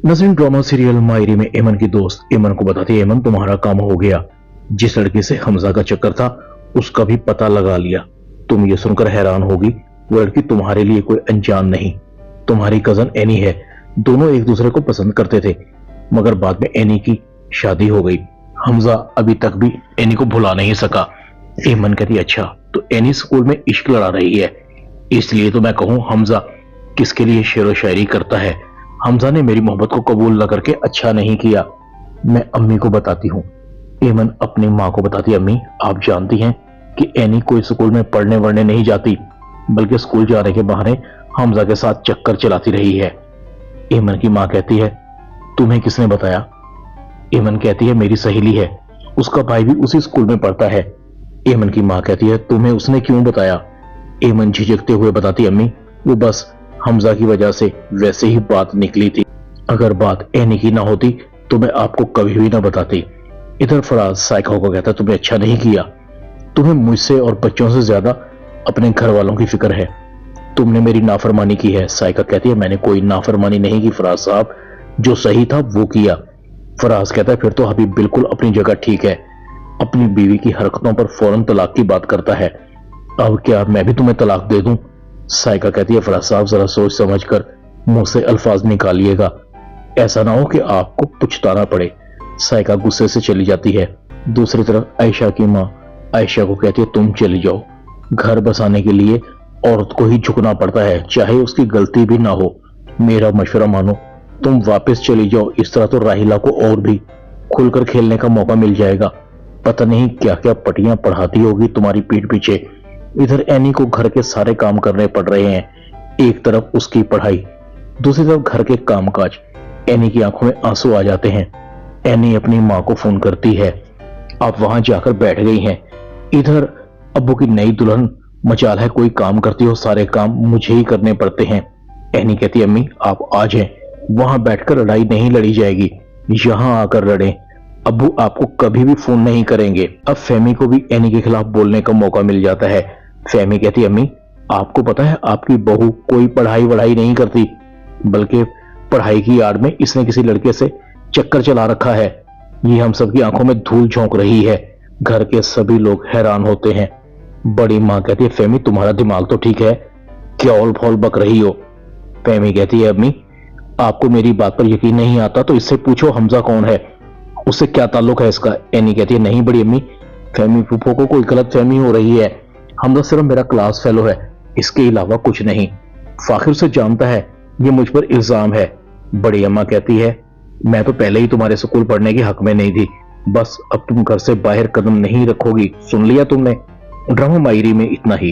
नज़रीन, drama serial मायरी में एमन की दोस्त एमन को बताती है, एमन तुम्हारा काम हो गया। जिस लड़की से हमजा का चक्कर था उसका भी पता लगा लिया। तुम ये सुनकर हैरान होगी, वो लड़की तुम्हारे लिए कोई अनजान नहीं, तुम्हारी कजन एनी है। दोनों एक दूसरे को पसंद करते थे, मगर बाद में एनी की शादी हो गई। हमजा अभी तक भी एनी को भुला नहीं सका। एमन कहती, अच्छा तो एनी स्कूल में इश्क लड़ा रही है, इसलिए तो मैं कहूँ हमजा किसके लिए शेरो शायरी करता है। हमजा ने मेरी मोहब्बत को कबूल न करके अच्छा नहीं किया। मैं अम्मी को बताती हूँ। एमन अपनी माँ को बताती, अम्मी आप जानती हैं कि एनी कोई स्कूल में पढ़ने वढ़ने नहीं जाती, बल्कि स्कूल जाने के बहाने हमजा के साथ चक्कर चलाती रही है। एमन की माँ कहती है, तुम्हें किसने बताया? एमन कहती है, मेरी सहेली है, उसका भाई भी उसी स्कूल में पढ़ता है। एमन की माँ कहती है, तुम्हें उसने क्यों बताया? एमन झिझकते हुए बताती, अम्मी वो बस हमजा की वजह से वैसे ही बात निकली थी, अगर बात एनी की ना होती तो मैं आपको कभी भी ना बताती। इधर फराज साइका को कहता, तुम्हें अच्छा नहीं किया, तुम्हें मुझसे और बच्चों से ज्यादा अपने घर वालों की फिक्र है, तुमने मेरी नाफरमानी की है। साइका कहती है, मैंने कोई नाफरमानी नहीं की फराज साहब, जो सही था वो किया। फराज कहता है, फिर तो हबीब बिल्कुल अपनी जगह ठीक है, अपनी बीवी की हरकतों पर फौरन तलाक की बात करता है, अब क्या मैं भी तुम्हें तलाक दे दूं? साइका कहती है, फराज साहब जरा सोच समझ कर मुंह से अल्फाज निकालिएगा, ऐसा ना हो कि आपको पछताना पड़े। साइका गुस्से से चली जाती है। दूसरी तरफ आयशा की माँ आयशा को कहती है, तुम चली जाओ, घर बसाने के लिए औरत को ही झुकना पड़ता है, चाहे उसकी गलती भी ना हो। मेरा मशवरा मानो, तुम वापस चली जाओ, इस तरह तो राहिला को और भी खुलकर खेलने का मौका मिल जाएगा। पता नहीं क्या क्या पटियां पढ़ाती होगी तुम्हारी पीठ पीछे। इधर एनी को घर के सारे काम करने पड़ रहे हैं, एक तरफ उसकी पढ़ाई, दूसरी तरफ घर के कामकाज। एनी की आंखों में आंसू आ जाते हैं। एनी अपनी माँ को फोन करती है, आप वहां जाकर बैठ गई हैं। इधर अब्बू की नई दुल्हन मचाल है, कोई काम करती हो सारे काम मुझे ही करने पड़ते हैं। एनी कहती है, अम्मी आप आ जाएं, वहां बैठकर लड़ाई नहीं लड़ी जाएगी, यहां आकर लड़ें, अब्बू आपको कभी भी फोन नहीं करेंगे। अब फहमी को भी एनी के खिलाफ बोलने का मौका मिल जाता है। फहमी कहती, अम्मी आपको पता है आपकी बहू कोई पढ़ाई वढ़ाई नहीं करती, बल्कि पढ़ाई की आड़ में इसने किसी लड़के से चक्कर चला रखा है। ये हम सबकी आंखों में धूल झोंक रही है। घर के सभी लोग हैरान होते हैं। बड़ी माँ कहती है, फहमी तुम्हारा दिमाग तो ठीक है, क्या औल फौल बक रही हो? फहमी कहती है, अम्मी आपको मेरी बात पर यकीन नहीं आता तो इससे पूछो हमजा कौन है, उससे क्या ताल्लुक है इसका? एनी कहती है, नहीं बड़ी अम्मी, फहमी फूफो को कोई गलत फहमी हो रही है, हमजा सिर्फ मेरा क्लास फेलो है, इसके अलावा कुछ नहीं। फाखिर से जानता है ये मुझ पर इल्जाम है। बड़ी अम्मा कहती है, मैं तो पहले ही तुम्हारे स्कूल पढ़ने के हक में नहीं थी, बस अब तुम घर से बाहर कदम नहीं रखोगी, सुन लिया तुमने? ड्रामा मायरी में इतना ही।